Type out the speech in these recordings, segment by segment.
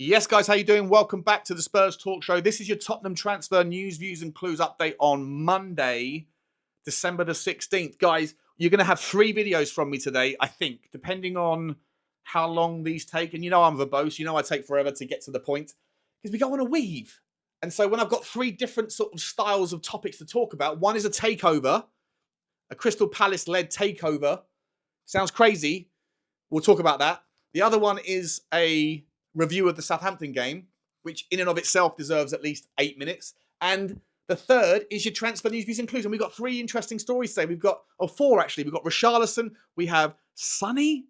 Yes, guys, how you doing? Welcome back to the Spurs Talk Show. This is your Tottenham transfer news, views and clues update on Monday, December the 16th. Guys, you're going to have 3 videos from me today, I think, depending on how long these take. And you know I'm verbose. You know I take forever to get to the point because we go on a weave. And so when I've got 3 different sort of styles of topics to talk about, one is a takeover, a Crystal Palace-led takeover. Sounds crazy. We'll talk about that. The other one is a review of the Southampton game, which in and of itself deserves at least 8 minutes. And the third is your transfer news, views and clues. And we've got 3 interesting stories today. We've got, 4 actually. We've got Richarlison, we have Sonny,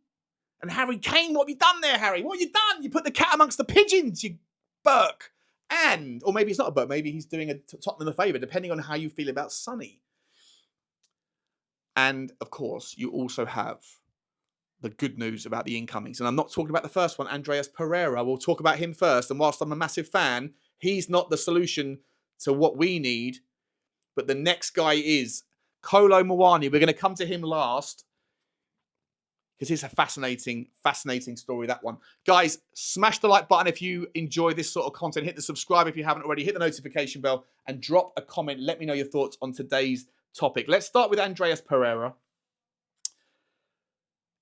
and Harry Kane. What have you done there, Harry? What have you done? You put the cat amongst the pigeons, you Burke. And, or maybe it's not a Burke, maybe he's doing a Tottenham a favour, depending on how you feel about Sonny. And, of course, you also have the good news about the incomings. And I'm not talking about the first one, Andreas Perreira. We'll talk about him first. And whilst I'm a massive fan, he's not the solution to what we need. But the next guy is KOLO Muani. We're going to come to him last because it's a fascinating story, that one. Guys, smash the like button if you enjoy this sort of content. Hit the subscribe if you haven't already. Hit the notification bell and drop a comment. Let me know your thoughts on today's topic. Let's start with Andreas Perreira.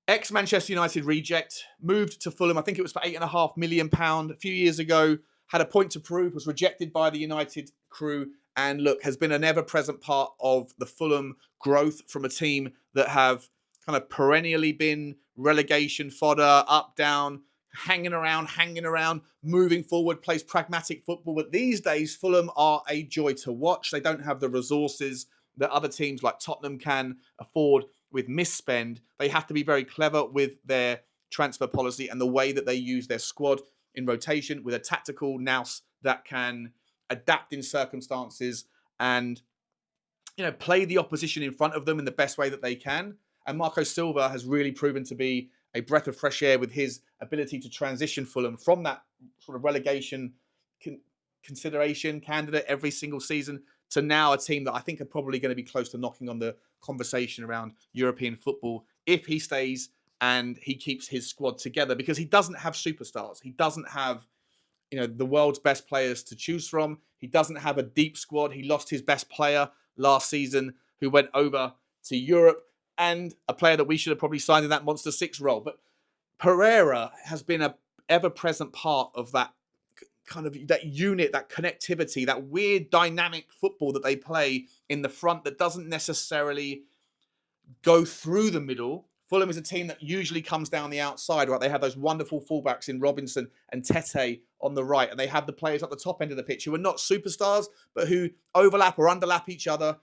Ex-Manchester United reject, moved to Fulham. I think it was for £8.5 million a few years ago. Had a point to prove, was rejected by the United crew. And look, has been an ever-present part of the Fulham growth from a team that have kind of perennially been relegation fodder, up, down, hanging around, moving forward, plays pragmatic football. But these days, Fulham are a joy to watch. They don't have the resources that other teams like Tottenham can afford with misspend. They have to be very clever with their transfer policy and the way that they use their squad in rotation with a tactical nous that can adapt in circumstances and, you know, play the opposition in front of them in the best way that they can. And Marco Silva has really proven to be a breath of fresh air with his ability to transition Fulham from that sort of relegation consideration candidate every single season to now a team that I think are probably going to be close to knocking on the conversation around European football if he stays and he keeps his squad together, because he doesn't have superstars. He doesn't have, you know, the world's best players to choose from. He doesn't have a deep squad. He lost his best player last season who went over to Europe, and a player that we should have probably signed in that Monster 6 role. But Perreira has been an ever-present part of that kind of that unit, that connectivity, that weird dynamic football that they play in the front that doesn't necessarily go through the middle. Fulham is a team that usually comes down the outside, right? They have those wonderful fullbacks in Robinson and Tete on the right, and they have the players at the top end of the pitch who are not superstars, but who overlap or underlap each other.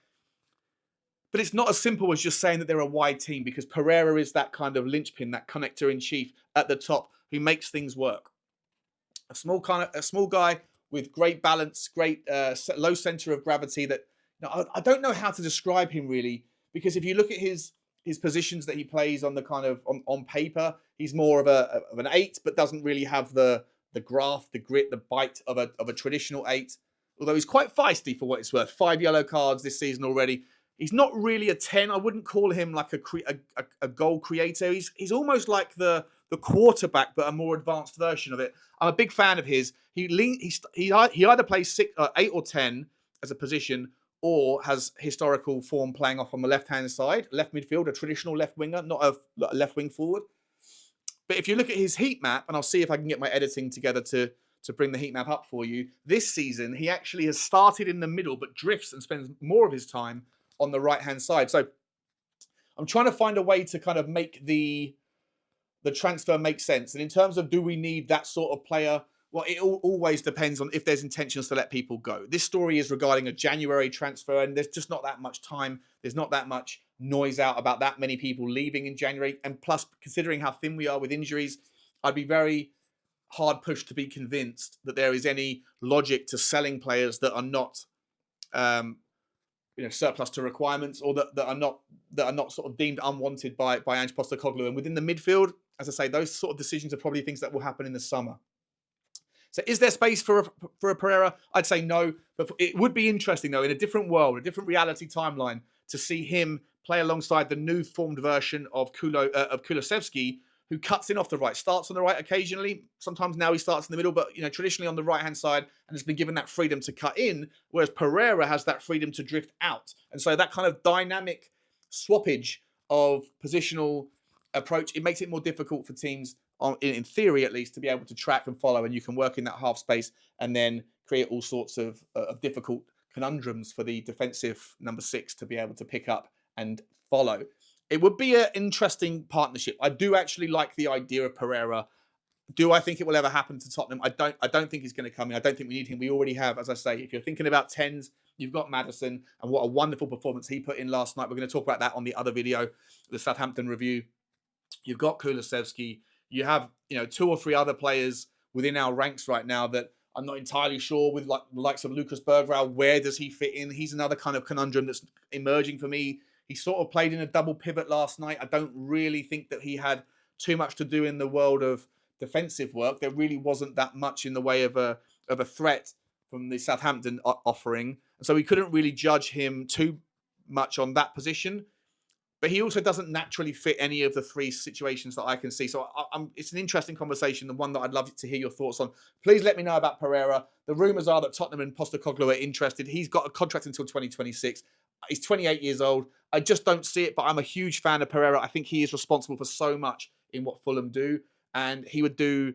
But it's not as simple as just saying that they're a wide team, because Perreira is that kind of linchpin, that connector in chief at the top who makes things work. A small guy with great balance, great low center of gravity. That, you know, I don't know how to describe him really, because if you look at his positions that he plays on the kind of on paper, he's more of an 8, but doesn't really have the graft, the grit, the bite of a traditional 8. Although he's quite feisty for what it's worth. 5 yellow cards this season already. He's not really a 10. I wouldn't call him like a goal creator. He's almost like the quarterback, but a more advanced version of it. I'm a big fan of his. He either plays 8 or 10 as a position, or has historical form playing off on the left-hand side, left midfield, a traditional left winger, not a left wing forward. But if you look at his heat map, and I'll see if I can get my editing together to bring the heat map up for you, this season he actually has started in the middle, but drifts and spends more of his time on the right-hand side. So I'm trying to find a way to kind of make the transfer make sense. And in terms of do we need that sort of player, well, it always depends on if there's intentions to let people go. This story is regarding a January transfer, and there's just not that much time. There's not that much noise out about that many people leaving in January. And plus, considering how thin we are with injuries, I'd be very hard pushed to be convinced that there is any logic to selling players that are not surplus to requirements, or that are not sort of deemed unwanted by Ange Postecoglou. And within the midfield, as I say, those sort of decisions are probably things that will happen in the summer. So is there space for a Perreira? I'd say no, but it would be interesting though, in a different world, a different reality timeline, to see him play alongside the new formed version of Kulusevski, who cuts in off the right, starts on the right occasionally. Sometimes now he starts in the middle, but traditionally on the right-hand side, and has been given that freedom to cut in, whereas Perreira has that freedom to drift out. And so that kind of dynamic swappage of positional approach, it makes it more difficult for teams, in theory at least, to be able to track and follow, and you can work in that half space and then create all sorts of difficult conundrums for the defensive number 6 to be able to pick up and follow. It would be an interesting partnership. I do actually like the idea of Perreira. Do I think it will ever happen to Tottenham? I don't think he's going to come in. I don't think we need him. We already have, as I say, if you're thinking about 10s, you've got Maddison, and what a wonderful performance he put in last night. We're going to talk about that on the other video, the Southampton review. You've got Kulusevski. You have 2 or 3 other players within our ranks right now that I'm not entirely sure, with like the likes of Lucas Bergwijn. Where does he fit in? He's another kind of conundrum that's emerging for me. He sort of played in a double pivot last night. I don't really think that he had too much to do in the world of defensive work. There really wasn't that much in the way of a threat from the Southampton offering. And so we couldn't really judge him too much on that position. But he also doesn't naturally fit any of the 3 situations that I can see. So it's an interesting conversation, the one that I'd love to hear your thoughts on. Please let me know about Perreira. The rumours are that Tottenham and Postecoglou are interested. He's got a contract until 2026. He's 28 years old. I just don't see it, but I'm a huge fan of Perreira. I think he is responsible for so much in what Fulham do. And he would do...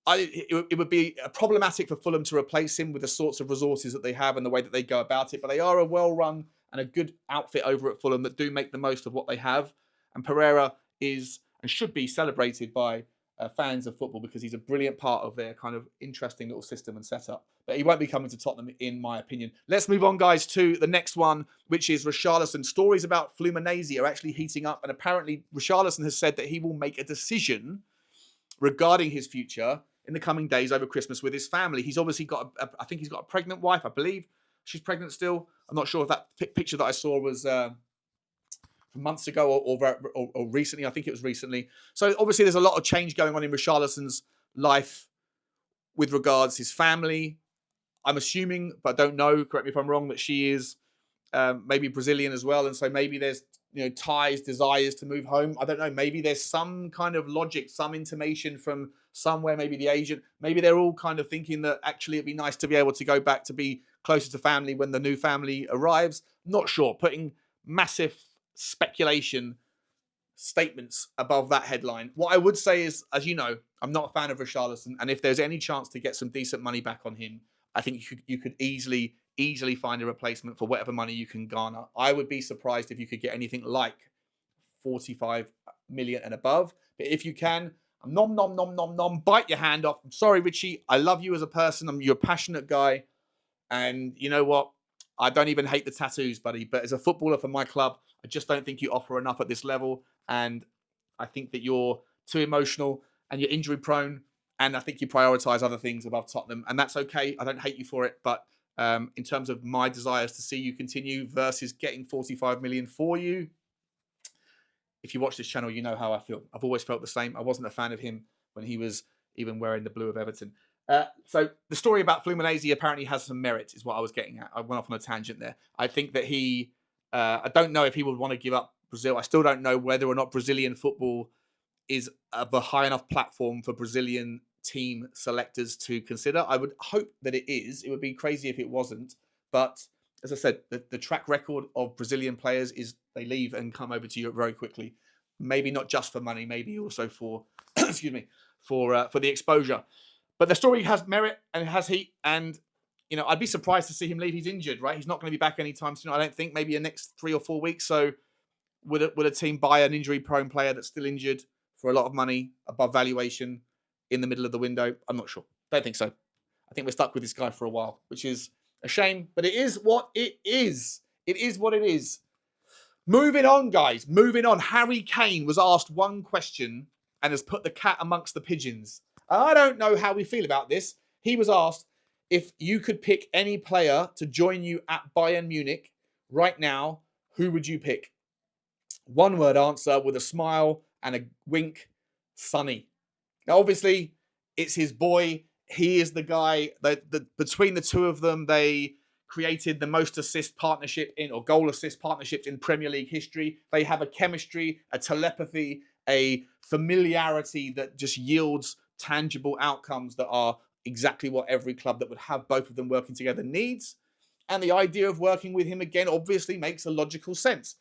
it would be problematic for Fulham to replace him with the sorts of resources that they have and the way that they go about it. But they are a well-run and a good outfit over at Fulham that do make the most of what they have. And Perreira is and should be celebrated by fans of football because he's a brilliant part of their kind of interesting little system and setup. But he won't be coming to Tottenham, in my opinion. Let's move on, guys, to the next one, which is Richarlison. Stories about Fluminense are actually heating up, and apparently Richarlison has said that he will make a decision regarding his future in the coming days over Christmas with his family. He's obviously got, I think he's got a pregnant wife, I believe. She's pregnant still. I'm not sure if that picture that I saw was from months ago or recently. I think it was recently. So obviously there's a lot of change going on in Richarlison's life with regards his family. I'm assuming, but I don't know, correct me if I'm wrong, that she is maybe Brazilian as well. And so maybe there's ties, desires to move home. I don't know. Maybe there's some kind of logic, some intimation from somewhere, maybe the agent. Maybe they're all kind of thinking that actually it'd be nice to be able to go back to be closer to family when the new family arrives. Not sure. Putting massive speculation statements above that headline. What I would say is, as you know, I'm not a fan of Richarlison, and if there's any chance to get some decent money back on him, I think you could easily find a replacement for whatever money you can garner. I would be surprised if you could get anything like 45 million and above. But if you can, nom, bite your hand off. I'm sorry, Richie. I love you as a person. You're a passionate guy. And you know what? I don't even hate the tattoos, buddy. But as a footballer for my club, I just don't think you offer enough at this level. And I think that you're too emotional and you're injury prone. And I think you prioritise other things above Tottenham. And that's okay. I don't hate you for it. But in terms of my desires to see you continue versus getting 45 million for you, if you watch this channel, you know how I feel. I've always felt the same. I wasn't a fan of him when he was even wearing the blue of Everton. So the story about Fluminense apparently has some merit, is what I was getting at. I went off on a tangent there. I think that I don't know if he would want to give up Brazil. I still don't know whether or not Brazilian football is of a high enough platform for Brazilian team selectors to consider. I would hope that it is. It would be crazy if it wasn't. But as I said, the track record of Brazilian players is they leave and come over to Europe very quickly. Maybe not just for money, maybe also for, excuse me, for the exposure. But the story has merit and it has heat. And, I'd be surprised to see him leave. He's injured, right? He's not going to be back anytime soon. I don't think, maybe the next 3 or 4 weeks. So would a team buy an injury-prone player that's still injured for a lot of money above valuation in the middle of the window? I'm not sure. Don't think so. I think we're stuck with this guy for a while, which is a shame. But it is what it is. It is what it is. Moving on, guys. Moving on. Harry Kane was asked one question and has put the cat amongst the pigeons. I don't know how we feel about this. He was asked, if you could pick any player to join you at Bayern Munich right now, who would you pick? One word answer with a smile and a wink, Sonny. Now, obviously, it's his boy. He is the guy that between the two of them, they created the most assist partnership goal assist partnerships in Premier League history. They have a chemistry, a telepathy, a familiarity that just yields tangible outcomes that are exactly what every club that would have both of them working together needs. And the idea of working with him again obviously makes a logical sense.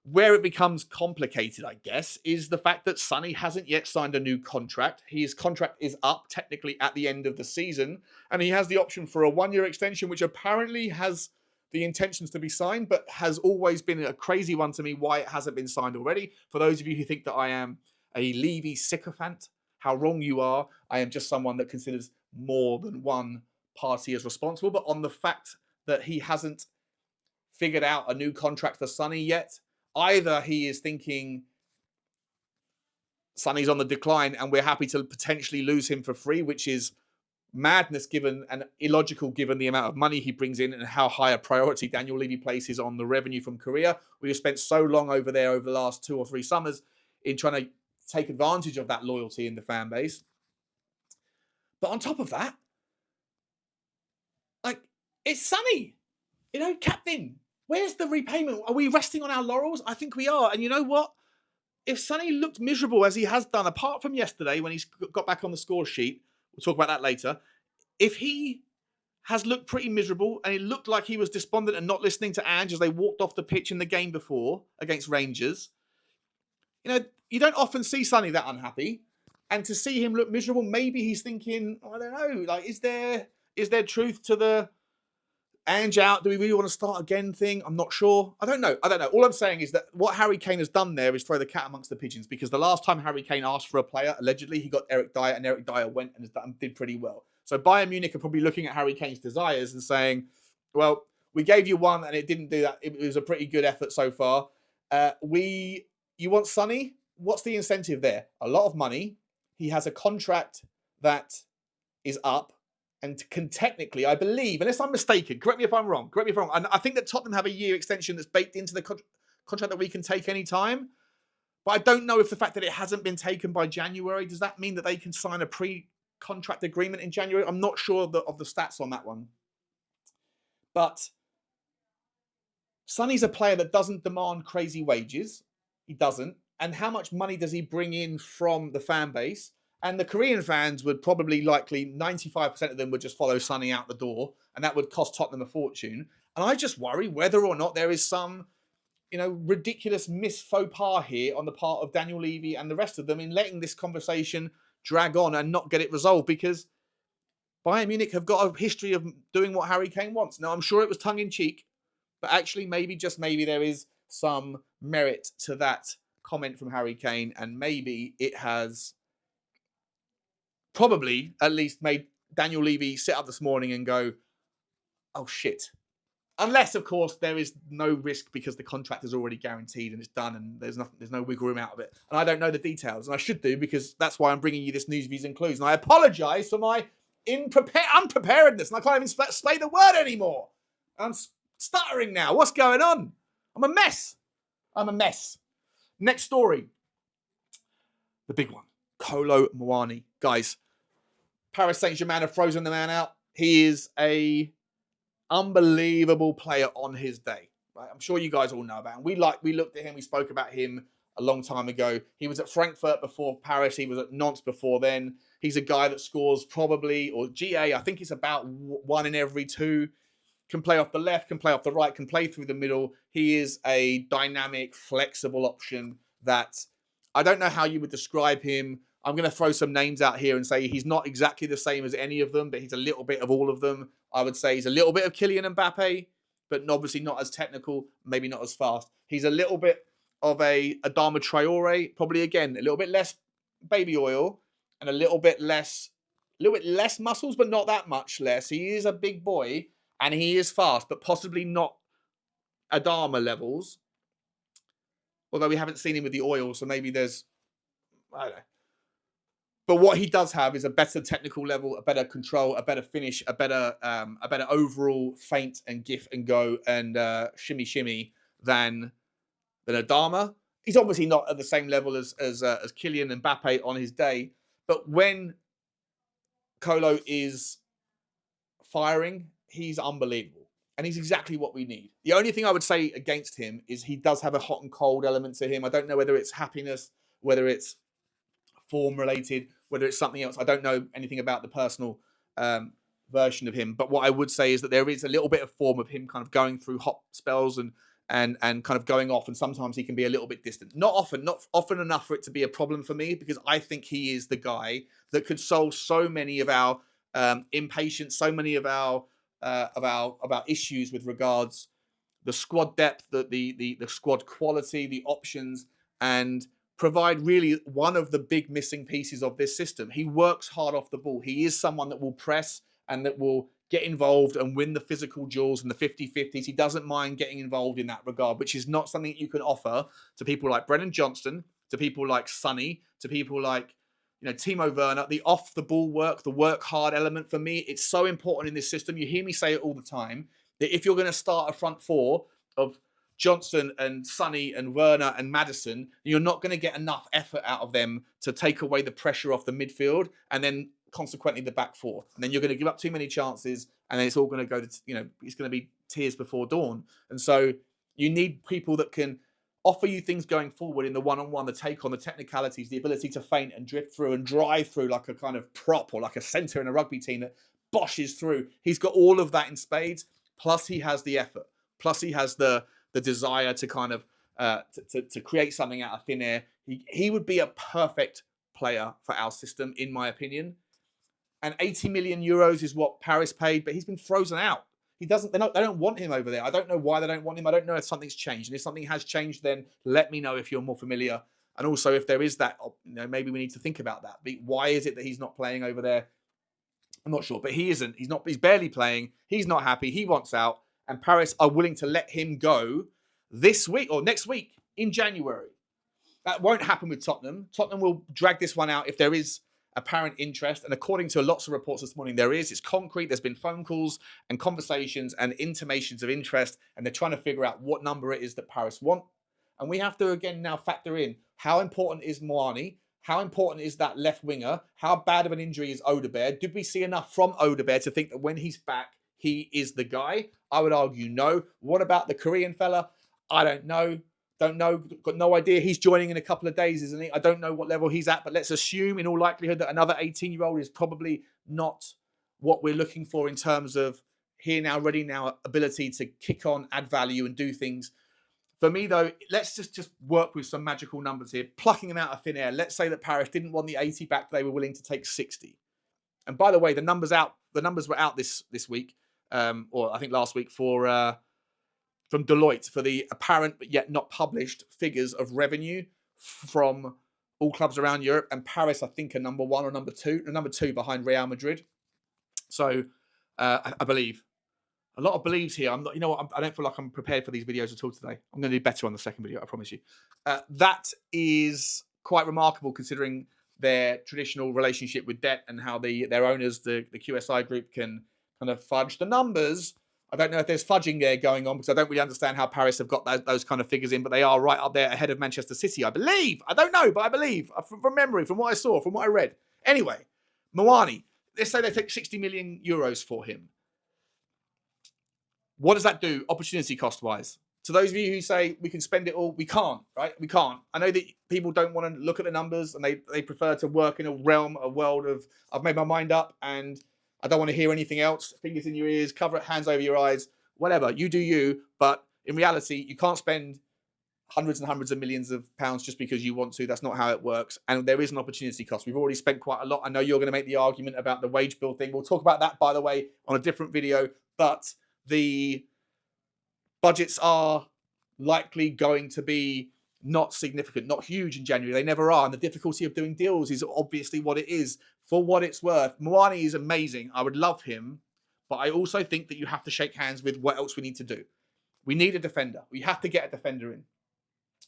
Where it becomes complicated, I guess, is the fact that Sonny hasn't yet signed a new contract. His contract is up technically at the end of the season, and he has the option for a one-year extension, which apparently has the intentions to be signed, but has always been a crazy one to me why it hasn't been signed already. For those of you who think that I am a Levy sycophant, how wrong you are. I am just someone that considers more than one party as responsible. But on the fact that he hasn't figured out a new contract for Sonny yet, either he is thinking Sonny's on the decline and we're happy to potentially lose him for free, which is madness given and illogical given the amount of money he brings in and how high a priority Daniel Levy places on the revenue from Korea. We have spent so long over there over the last 2 or 3 summers in trying to take advantage of that loyalty in the fan base. But on top of that, like, it's Sonny, captain. Where's the repayment? Are we resting on our laurels? I think we are. And you know what? If Sonny looked miserable as he has done, apart from yesterday when he's got back on the score sheet, we'll talk about that later. If he has looked pretty miserable and it looked like he was despondent and not listening to Ange as they walked off the pitch in the game before against Rangers, you don't often see Sonny that unhappy. And to see him look miserable, maybe he's thinking, I don't know, like, is there truth to the Ange out, do we really want to start again thing? I'm not sure. I don't know. All I'm saying is that what Harry Kane has done there is throw the cat amongst the pigeons, because the last time Harry Kane asked for a player, allegedly, he got Eric Dyer, and Eric Dyer went and did pretty well. So Bayern Munich are probably looking at Harry Kane's desires and saying, well, we gave you one and it didn't do that. It was a pretty good effort so far. You want Sonny? What's the incentive there? A lot of money. He has a contract that is up and can technically, I believe, unless I'm mistaken, correct me if I'm wrong. And I think that Tottenham have a year extension that's baked into the contract that we can take any time. But I don't know if the fact that it hasn't been taken by January, does that mean that they can sign a pre-contract agreement in January? I'm not sure of the stats on that one. But Sonny's a player that doesn't demand crazy wages. He doesn't. And how much money does he bring in from the fan base? And the Korean fans would probably likely, 95% of them would just follow Sonny out the door. And that would cost Tottenham a fortune. And I just worry whether or not there is some, ridiculous faux pas here on the part of Daniel Levy and the rest of them in letting this conversation drag on and not get it resolved, because Bayern Munich have got a history of doing what Harry Kane wants. Now, I'm sure it was tongue-in-cheek, but actually maybe, just maybe, there is some merit to that comment from Harry Kane, and maybe it has probably at least made Daniel Levy sit up this morning and go, oh shit. Unless, of course, there is no risk because the contract is already guaranteed and it's done and there's no wiggle room out of it. And I don't know the details, and I should do, because that's why I'm bringing you this news, views and clues. And I apologise for my unpreparedness, and I can't even say the word anymore. I'm stuttering now. What's going on? I'm a mess. Next story. The big one. KOLO MUANI. Guys, Paris Saint-Germain have frozen the man out. He is a unbelievable player on his day. Right? I'm sure you guys all know about him. We looked at him. We spoke about him a long time ago. He was at Frankfurt before Paris. He was at Nantes before then. He's a guy that scores probably, or GA, I think it's about 1 in every 2. Can play off the left, can play off the right, can play through the middle. He is a dynamic, flexible option that I don't know how you would describe him. I'm going to throw some names out here and say he's not exactly the same as any of them, but he's a little bit of all of them. I would say he's a little bit of Kylian Mbappe, but obviously not as technical, maybe not as fast. He's a little bit of a Adama Traore, probably again, a little bit less baby oil and a little bit less muscles, but not that much less. He is a big boy and he is fast, but possibly not Adama levels. Although we haven't seen him with the oil, so maybe there's, I don't know. But what he does have is a better technical level, a better control, a better finish, a better overall feint and gif and go and shimmy than Adama. He's obviously not at the same level as Kylian Mbappe on his day. But when KOLO is firing, he's unbelievable. And he's exactly what we need. The only thing I would say against him is he does have a hot and cold element to him. I don't know whether it's happiness whether it's form related, whether it's something else. I don't know anything about the personal version of him, but what I would say is that there is a little bit of form of him kind of going through hot spells and kind of going off, and sometimes he can be a little bit distant. Not often enough for it to be a problem for me, because I think he is the guy that could solve so many of our impatience, so many of our issues with regards the squad depth, the squad quality, the options, and provide really one of the big missing pieces of this system. He works hard off the ball. He is someone that will press and that will get involved and win the physical duels and the 50-50s. He doesn't mind getting involved in that regard, which is not something you can offer to people like Brennan Johnson, to people like Sonny, to people like, you know, Timo Werner. The off the ball work, the work hard element, for me, it's so important in this system. You hear me say it all the time, that if you're going to start a front four of Johnson and Sonny and Werner and Maddison, you're not going to get enough effort out of them to take away the pressure off the midfield, and then consequently the back four. And then you're going to give up too many chances, and then it's all going to go to, you know, it's going to be tears before dawn. And so you need people that can offer you things going forward in the one-on-one, the take on, the technicalities, the ability to feint and drift through and drive through like a kind of prop or like a centre in a rugby team that boshes through. He's got all of that in spades, plus he has the effort, plus he has the desire to kind of to create something out of thin air. He would be a perfect player for our system, in my opinion. And 80 million euros is what Paris paid, but he's been frozen out. He doesn't. They don't want him over there. I don't know why they don't want him. I don't know if something's changed. And if something has changed, then let me know if you're more familiar. And also, if there is that, you know, maybe we need to think about that. Why is it that he's not playing over there? I'm not sure, but he isn't. He's not. He's barely playing. He's not happy. He wants out. And Paris are willing to let him go this week or next week in January. That won't happen with Tottenham. Tottenham will drag this one out if there is apparent interest. And according to lots of reports this morning, there is. It's concrete. There's been phone calls and conversations and intimations of interest. And they're trying to figure out what number it is that Paris want. And we have to, again, now factor in how important is Muani? How important is that left winger? How bad of an injury is Hojbjerg? Did we see enough from Hojbjerg to think that when he's back, he is the guy? I would argue no. What about the Korean fella? I don't know. Don't know. Got no idea. He's joining in a couple of days, isn't he? I don't know what level he's at, but let's assume in all likelihood that another 18-year-old is probably not what we're looking for in terms of here now, ready now, ability to kick on, add value and do things. For me, though, let's just work with some magical numbers here, plucking them out of thin air. Let's say that Paris didn't want the 80 back. They were willing to take 60. And by the way, the numbers were out this week. Or I think last week from Deloitte for the apparent but yet not published figures of revenue from all clubs around Europe, and Paris I think are number one or number two behind Real Madrid. So I believe a lot of believes here. I'm not, you know what? I don't feel like I'm prepared for these videos at all today. I'm going to do better on the second video, I promise you. That is quite remarkable considering their traditional relationship with debt and how their owners, the QSI group, can kind of fudge the numbers. I don't know if there's fudging there going on because I don't really understand how Paris have got those kind of figures in, but they are right up there ahead of Manchester City, I believe. I don't know, but I believe from memory, from what I saw, from what I read. Anyway, Muani, let's say they take 60 million euros for him. What does that do opportunity cost-wise? To those of you who say we can spend it all, we can't, right? We can't. I know that people don't want to look at the numbers and they prefer to work in a world of, I've made my mind up and I don't want to hear anything else. Fingers in your ears, cover it, hands over your eyes, whatever. You do you. But in reality, you can't spend hundreds and hundreds of millions of pounds just because you want to. That's not how it works. And there is an opportunity cost. We've already spent quite a lot. I know you're going to make the argument about the wage bill thing. We'll talk about that, by the way, on a different video. But the budgets are likely going to be not significant, not huge in January. They never are. And the difficulty of doing deals is obviously what it is. For what it's worth, Muani is amazing. I would love him. But I also think that you have to shake hands with what else we need to do. We need a defender. We have to get a defender in.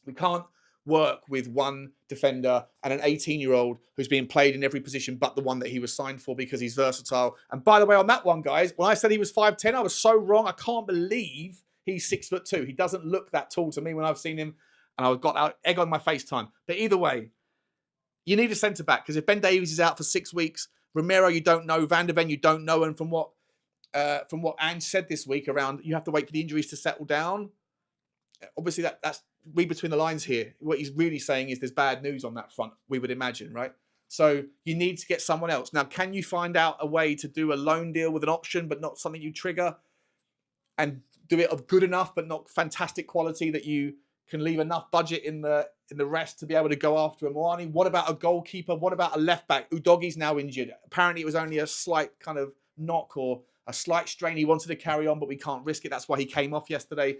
We can't work with one defender and an 18-year-old who's being played in every position but the one that he was signed for because he's versatile. And by the way, on that one, guys, when I said he was 5'10", I was so wrong. I can't believe he's 6'2". He doesn't look that tall to me when I've seen him. And I've got that egg on my face time. But either way, you need a centre-back because if Ben Davies is out for 6 weeks, Romero you don't know, Van De Ven you don't know, and from what Ange said this week around you have to wait for the injuries to settle down. Obviously, read between the lines here. What he's really saying is there's bad news on that front, we would imagine, right? So you need to get someone else. Now, can you find out a way to do a loan deal with an option, but not something you trigger, and do it of good enough, but not fantastic quality that you can leave enough budget in the rest to be able to go after a Muani? What about a goalkeeper? What about a left back? Udogie's now injured. Apparently it was only a slight kind of knock or a slight strain. He wanted to carry on, but we can't risk it. That's why he came off yesterday.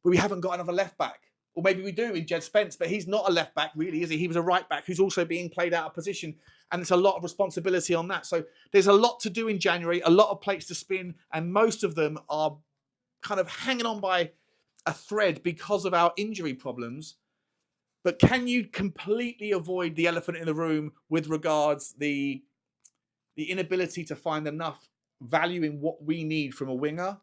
But we haven't got another left back. Or maybe we do in Jed Spence, but he's not a left back really, is he? He was a right back who's also being played out of position. And there's a lot of responsibility on that. So there's a lot to do in January, a lot of plates to spin, and most of them are kind of hanging on by a thread because of our injury problems. But can you completely avoid the elephant in the room with regards the inability to find enough value in what we need from a winger?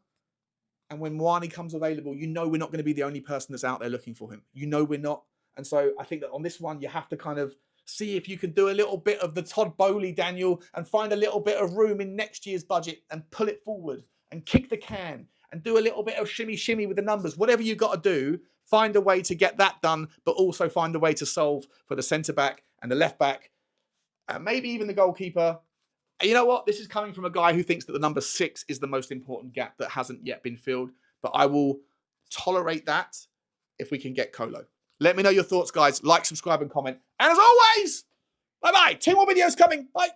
And when Muani comes available, you know we're not going to be the only person that's out there looking for him. You know we're not. And so I think that on this one, you have to kind of see if you can do a little bit of the Todd Bowley, Daniel, and find a little bit of room in next year's budget and pull it forward and kick the can and do a little bit of shimmy with the numbers. Whatever you got to do, find a way to get that done, but also find a way to solve for the centre-back and the left-back, and maybe even the goalkeeper. And you know what? This is coming from a guy who thinks that the number 6 is the most important gap that hasn't yet been filled. But I will tolerate that if we can get Kolo. Let me know your thoughts, guys. Like, subscribe, and comment. And as always, bye-bye. 2 more videos coming. Bye.